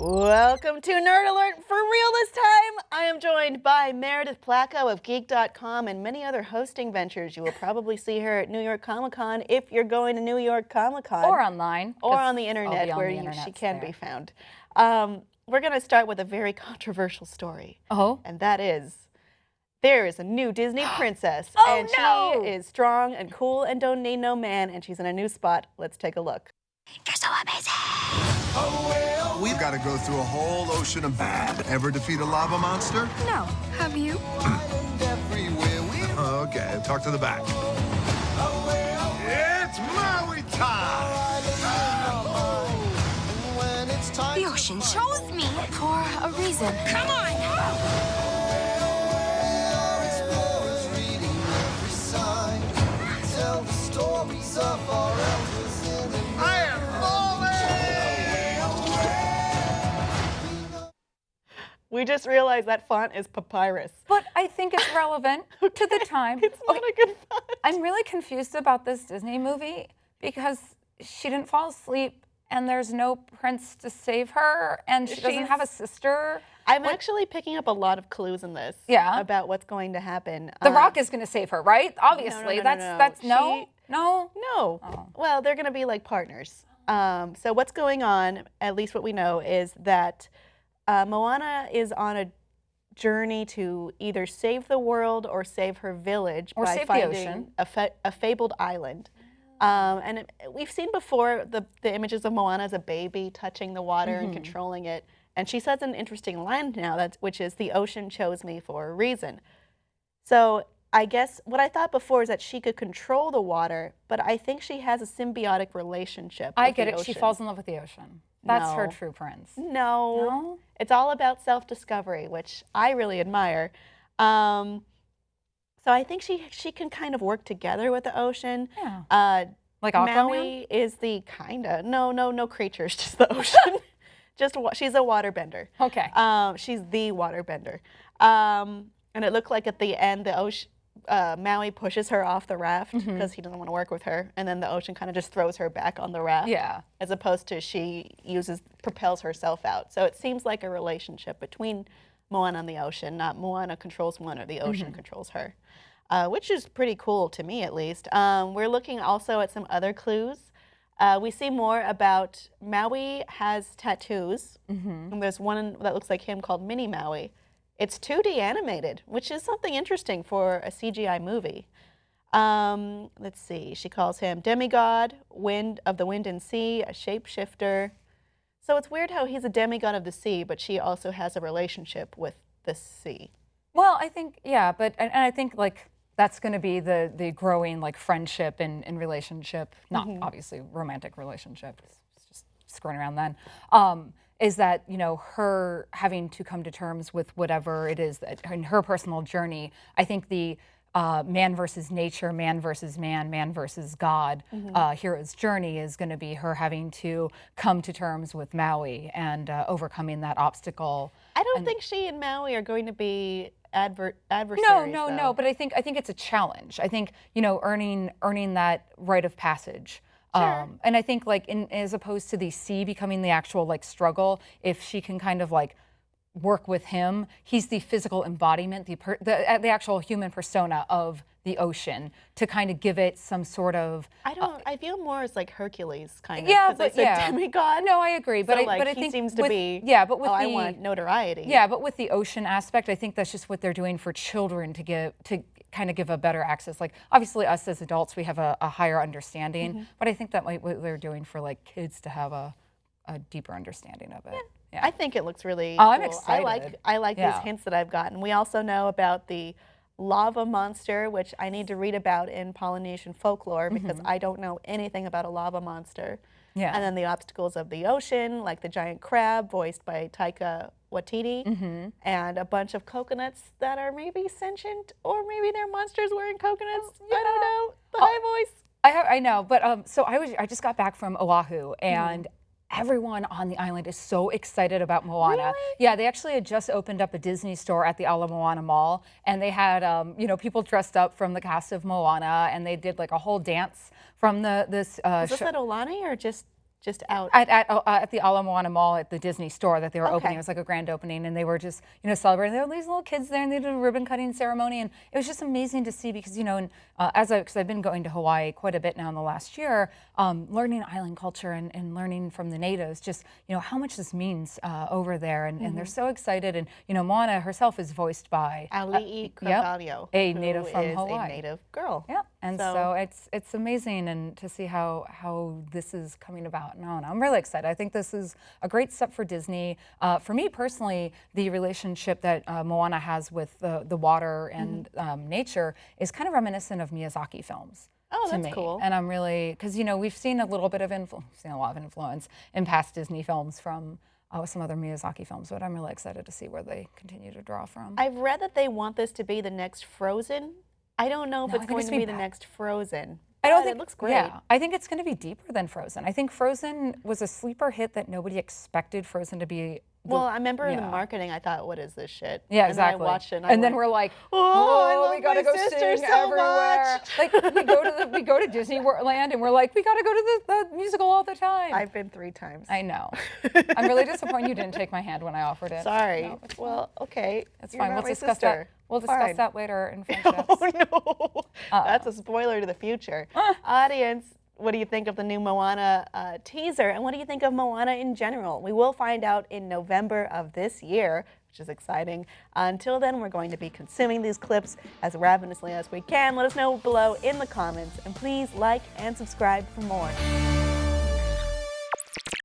Welcome to Nerd Alert for real this time. I am joined by Meredith Placko of geek.com and many other hosting ventures. You will probably see her at New York Comic Con if you're going to New York Comic Con. Or online. Or on the internet where she can be found. We're going to start with a very controversial story. Oh? And that is, there is a new Disney princess. Oh, and no! she is strong and cool and don't need no man, and she's in a new spot. Let's take a look. You're so amazing. We've got to go through a whole ocean of bad. Ever defeat a lava monster? No. Have you? Okay, talk to the back. It's Maui time! The ocean chose me for a reason. Come on! I am falling! We just realized that font is papyrus. But I think it's relevant to the time. It's not a good font. I'm really confused about this Disney movie because she didn't fall asleep and there's no prince to save her and she doesn't have a sister. I'm actually picking up a lot of clues in this about what's going to happen. The Rock is going to save her, right? Obviously. No. That's no? No. Oh. Well, they're going to be like partners. So what's going on, at least what we know, is that Moana is on a journey to either save the world or save her village or by save finding the ocean. a fabled island. We've seen before the images of Moana as a baby touching the water and controlling it. And she says an interesting line now, which is, the ocean chose me for a reason. So I guess what I thought before is that she could control the water, but I think she has a symbiotic relationship with get the it. ocean. She falls in love with the ocean. That's her No. true prince. No. It's all about self-discovery, which I really admire. So I think she can kind of work together with the ocean. Yeah. Like Aquaman? Maui is the no creatures, just the ocean. She's a waterbender. Okay. She's the waterbender. And it looked like at the end the ocean, Maui pushes her off the raft because he doesn't want to work with her, and then the ocean kind of just throws her back on the raft. Yeah. As opposed to she propels herself out. So it seems like a relationship between Moana and the ocean, not Moana controls Moana, the ocean controls her, which is pretty cool to me at least. We're looking also at some other clues. We see more about Maui has tattoos, and there's one that looks like him called Mini Maui. It's 2D animated, which is something interesting for a CGI movie. Let's see, she calls him demigod, wind of the wind and sea, a shapeshifter. So it's weird how he's a demigod of the sea, but she also has a relationship with the sea. Well, I think, yeah, but and I think like that's going to be the growing like friendship and relationship, not obviously romantic relationship, it's just screwing around then, is that, you know, her having to come to terms with whatever it is that in her personal journey. I think the man versus nature, man versus man versus God hero's journey is going to be her having to come to terms with Maui and overcoming that obstacle. I don't think she and Maui are going to be adversaries. No. But I think it's a challenge. I think, you know, earning that rite of passage. Sure. And I think like as opposed to the sea becoming the actual like struggle, if she can kind of like work with him, he's the physical embodiment, the actual human persona of the ocean, to kind of give it some sort of. I feel more as like Hercules kind of. Yeah, but a demigod. No, I agree, but So, but I he think seems to be. Yeah, but with I want notoriety. Yeah, but with the ocean aspect, I think that's just what they're doing for children to kind of give a better access. Like obviously us as adults, we have a higher understanding, but I think that might what they're doing for like kids to have a deeper understanding of it. Yeah. I think it looks really Oh, cool. I'm excited. I like these hints that I've gotten. We also know about the lava monster, which I need to read about in Polynesian folklore because I don't know anything about a lava monster. Yeah. And then the obstacles of the ocean, like the giant crab voiced by Taika Waititi, and a bunch of coconuts that are maybe sentient, or maybe they're monsters wearing coconuts. I don't know. The high voice. I know, but so I just got back from Oahu, and everyone on the island is so excited about Moana. Really? Yeah, they actually had just opened up a Disney store at the Ala Moana Mall, and they had people dressed up from the cast of Moana, and they did like a whole dance from this Is this show. at Aulani or just just out? At the Auli'i Moana Mall at the Disney store that they were opening. Okay. It was like a grand opening, and they were just, celebrating. There were these little kids there, and they did a ribbon cutting ceremony, and it was just amazing to see because, because I've been going to Hawaii quite a bit now in the last year, learning island culture and learning from the natives, just, how much this means over there, and they're so excited. And, Moana herself is voiced by Auli'i Cravalho, a native who from is Hawaii. a native girl. Yeah, and so it's amazing and to see how this is coming about. No, I'm really excited. I think this is a great step for Disney. For me personally, the relationship that Moana has with the water and nature is kind of reminiscent of Miyazaki films. Oh, to that's me. cool. And I'm really, because we've seen a little bit of seen a lot of influence in past Disney films from some other Miyazaki films, but I'm really excited to see where they continue to draw from. I've read that they want this to be the next Frozen. I don't know if No, I it's think going it's to gonna be be the next Frozen. I don't but think it looks great. Yeah, I think it's going to be deeper than Frozen. I think Frozen was a sleeper hit that nobody expected Frozen to be. Well, I remember in the yeah. marketing, I thought, what is this shit? Yeah, And then I exactly. watched it and, and then went, we're like, oh, I oh, love we gotta my go sister sing so everywhere. much. Like we go to Disneyland and we're like, we gotta go to the musical all the time. I've been 3 times. I know. I'm really disappointed you didn't take my hand when I offered it. Sorry. No, it's Well, okay. It's You're fine. not We'll my discuss sister. that. We'll discuss Fine. that later in friendships. Oh no, that's a spoiler to the future. Audience, what do you think of the new Moana teaser, and what do you think of Moana in general? We will find out in November of this year, which is exciting. Until then, we're going to be consuming these clips as ravenously as we can. Let us know below in the comments, and please like and subscribe for more.